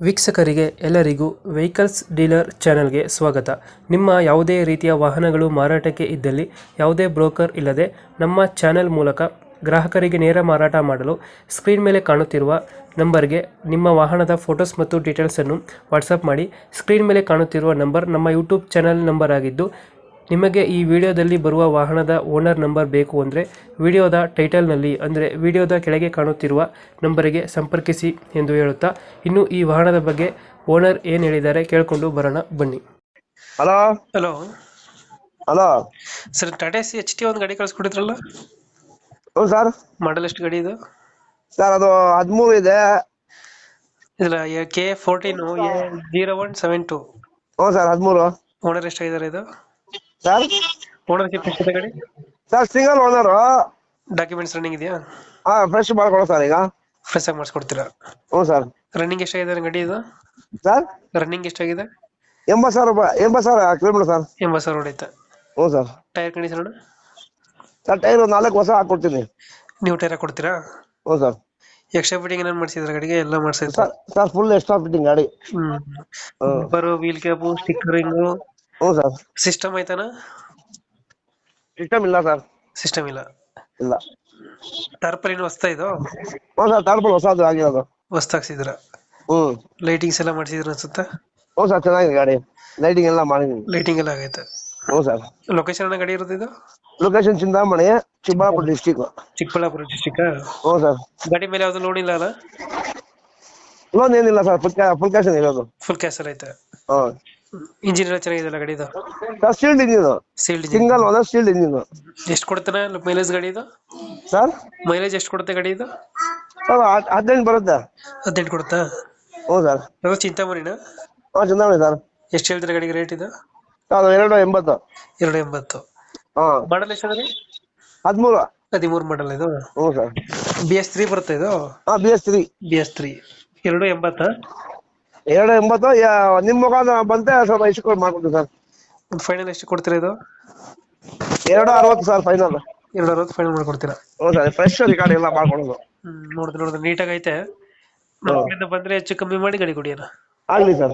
ವೀಕ್ಷಕರಿಗೆ ಎಲ್ಲರಿಗೂ vehicles dealer ಚಾನೆಲ್ಗೆ ಸ್ವಾಗತ. ನಿಮ್ಮ ಯಾವುದೇ ರೀತಿಯ ವಾಹನಗಳು ಮಾರಾಟಕ್ಕೆ ಇದ್ದಲ್ಲಿ ಯಾವುದೇ ಬ್ರೋಕರ್ ಇಲ್ಲದೆ ನಮ್ಮ ಚಾನೆಲ್ ಮೂಲಕ ಗ್ರಾಹಕರಿಗೆ ನೇರ ಮಾರಾಟ ಮಾಡಲು ಸ್ಕ್ರೀನ್ ಮೇಲೆ ಕಾಣುತ್ತಿರುವ ನಂಬರ್ಗೆ ನಿಮ್ಮ ವಾಹನದ ಫೋಟೋಸ್ ಮತ್ತು ಡೀಟೇಲ್ಸನ್ನು ವಾಟ್ಸಪ್ ಮಾಡಿ. ಸ್ಕ್ರೀನ್ ಮೇಲೆ ಕಾಣುತ್ತಿರುವ ನಂಬರ್ ನಮ್ಮ ಯೂಟ್ಯೂಬ್ ಚಾನೆಲ್ ನಂಬರ್ ಆಗಿದ್ದು, ನಿಮಗೆ ಈ ವಿಡಿಯೋದಲ್ಲಿ ಬರುವ ವಾಹನದ ಓನರ್ ನಂಬರ್ ಬೇಕು ಅಂದರೆ ವಿಡಿಯೋದ ಟೈಟಲ್ನಲ್ಲಿ ಅಂದರೆ ವಿಡಿಯೋದ ಕೆಳಗೆ ಕಾಣುತ್ತಿರುವ ನಂಬರಿಗೆ ಸಂಪರ್ಕಿಸಿ ಎಂದು ಹೇಳುತ್ತಾ, ಇನ್ನು ಈ ವಾಹನದ ಬಗ್ಗೆ ಓನರ್ ಏನು ಹೇಳಿದ್ದಾರೆ ಕೇಳಿಕೊಂಡು ಬರೋಣ ಬನ್ನಿ. Hello hello hello sir, Tata C H T ಒಂದು ಗಾಡಿ ಕಳಿಸ್ಕೊಟ್ಟಿದ್ರಲ್ಲ, ಹ್ಞೂ ಸರ್. ಮಾಡಲ್ ಎಷ್ಟು ಗಾಡಿ ಇದು? ಸರ್ ಅದು 13 ಇದೆ. ಇಲ್ಲ, KA14A0172. ಹ್ಞೂ ಸರ್ 13. ಓನರ್ ಎಷ್ಟಾಗಿದ್ದಾರೆ ಇದು? ಸರ್ ಓನರ್ಶಿಪ್ ಎಷ್ಟಿದೆ ಗಾಡಿ? Sir single owner. Documents running ಇದೆಯಾ? ಫ್ರೆಶ್ ಮಾಡ್ಕೊಡೋ ಸರ್ ಈಗ. ಫ್ರೆಶ್ ಆಗಿ ಮಾಡಿಸ್ಕೊಡ್ತೀರಾ? ಹ್ಞೂ ಸರ್. ರನ್ನಿಂಗ್ ಎಷ್ಟಾಗಿದೆ ಗಾಡಿ ಇದು? ಸರ್ ರನ್ನಿಂಗ್ ಎಷ್ಟಾಗಿದೆ? 80,000 ರೂಪಾಯಿ, 80,000 ಕಿಲೋಮೀಟರ್ ಸರ್. 80,000 ಹೊಡೈತೆ. ಹ್ಞೂ sir. Tyre condition? Sir tyre 4 ಹೊಸ ಹಾಕ್ಕೊಡ್ತೀನಿ. ನೀವು ಟೈರ್ ಕೊಡ್ತೀರಾ? ಹ್ಞೂ ಸರ್. ಎಕ್ಸ್ಟ್ರಾ ಫಿಟ್ಟಿಂಗ್ ಏನೇನು ಮಾಡಿಸಿದ್ರೆ ಗಾಡಿಗೆ? ಎಲ್ಲ ಮಾಡಿಸಿದ್ರೆ sir sir full extra fitting ಗಾಡಿ. ಬರೋ ವೀಲ್ ಕ್ಯಾಪು, ಸ್ಟಿಕ್ಕರಿಂಗು, ಹ್ಞೂ ಸರ್. ಸಿಸ್ಟಮ್ ಐತಾನ? ಸಿಸ್ಟಮ್ ಇಲ್ಲ ಸರ್. ಸಿಸ್ಟಮ್ ಇಲ್ಲ. ಇಲ್ಲ. ಟಾರ್ಪಲಿನ್ ಹೊಸ್ತಾ ಇದು? ಹ್ಞೂ ಸರ್, ಟಾರ್ಪಲ್ ಹೊಸದು ಆಗಿರೋದು. ಹೊಸ್ತಾಗ್ಸಿದ್ರ? ಹ್ಞೂ. ಲೈಟಿಂಗ್ಸ್ ಎಲ್ಲ ಮಾಡಿಸಿದ್ರ ಅನ್ಸುತ್ತಾ? ಹ್ಞೂ ಸರ್, ಚೆನ್ನಾಗಿದೆ ಗಾಡಿ. ಲೈಟಿಂಗ್ ಎಲ್ಲ ಮಾಡಿದ್ದೀನಿ. ಲೈಟಿಂಗ್ ಎಲ್ಲ ಆಗೈತೆ. ಹ್ಞೂ ಸರ್. ಲೊಕೇಶನ್ ಗಾಡಿ ಇರೋದು ಇದು? Location Chintamani, Chikkaballapur district. Chikkaballapur district. ಹ್ಞೂ ಸರ್. ಗಾಡಿ ಮೇಲೆ ಯಾವ್ದು ಲೋನ್ ಇಲ್ಲ ಅಲ್ಲ? ಲೋನ್ ಏನಿಲ್ಲ ಸರ್, ಫುಲ್ ಕ್ಯಾಶ್ ಇರೋದು. ಫುಲ್ ಕ್ಯಾಶ್ ಎಲ್ಲ ಐತೆ. ಹಾಂ. ಇಂಜಿನ್ ಎಲ್ಲ ಚೆನ್ನಾಗಿದೆಯಲ್ಲ ಗಾಡಿದು? Sir sealed engine. Sealed engine. Single owner sealed engine. ಎಷ್ಟು ಕೊಡ್ತಾನೆ ಮೈಲೇಜ್ ಗಾಡಿ ಇದು? ಸರ್ ಮೈಲೇಜ್ ಎಷ್ಟು ಕೊಡುತ್ತೆ ಗಾಡಿ ಇದು? ಸರ್ 18 ಬರುತ್ತೆ. 18 ಕೊಡುತ್ತಾ? ಹ್ಞೂ ಸರ್. ಅದು ಚಿಂತಾಮಣಿನಾ? ಹಾಂ ಚಿಂತಾಮಣಿ ಸರ್. ಎಷ್ಟು ಹೇಳ್ತೀರಾ ಗಾಡಿಗೆ ರೇಟ್ ಇದು? ಅದು 280. 280. ಹಾಂ. ಮಾಡಲ್ ಎಷ್ಟಾದ್ರೆ? 13. 13 ಮಾಡಲ್ ಇದು? ಹ್ಞೂ ಸರ್. BS3 ಬರುತ್ತೆ ಇದು? ಹಾಂ BS3. BS3 280. 280. ನಿಮ್ಮ ಮುಖಾಂತರ ಬಂತೆ ಸ್ವಲ್ಪ ಹೆಚ್ಚು ಕಡಿಮೆ ಮಾಡ್ಕೊಡ್ತೀವಿ ಸರ್. ಒಂದು ಫೈನಲ್ ಎಷ್ಟು ಕೊಡ್ತೀರಾ ಇದು? 260 ಸರ್ ಫೈನಲ್. 260 ಫೈನಲ್ ಮಾಡ್ಕೊಡ್ತೀರಾ? ಹ್ಞೂ ಸರ್, ಫ್ರೆಶ್ ಗಾಡಿ ಎಲ್ಲ ಮಾಡ್ಕೊಡೋದು. ನೋಡಿದ್ರೆ ನೀಟಾಗಿ ಐತೆ. ನಮ್ಮ ಕಡೆಯಿಂದ ಬಂದ್ರೆ ಹೆಚ್ಚು ಕಮ್ಮಿ ಮಾಡಿ ಗಾಡಿ ಕೊಡಿ ಅಣ್ಣ. ಆಗಲಿ ಸರ್.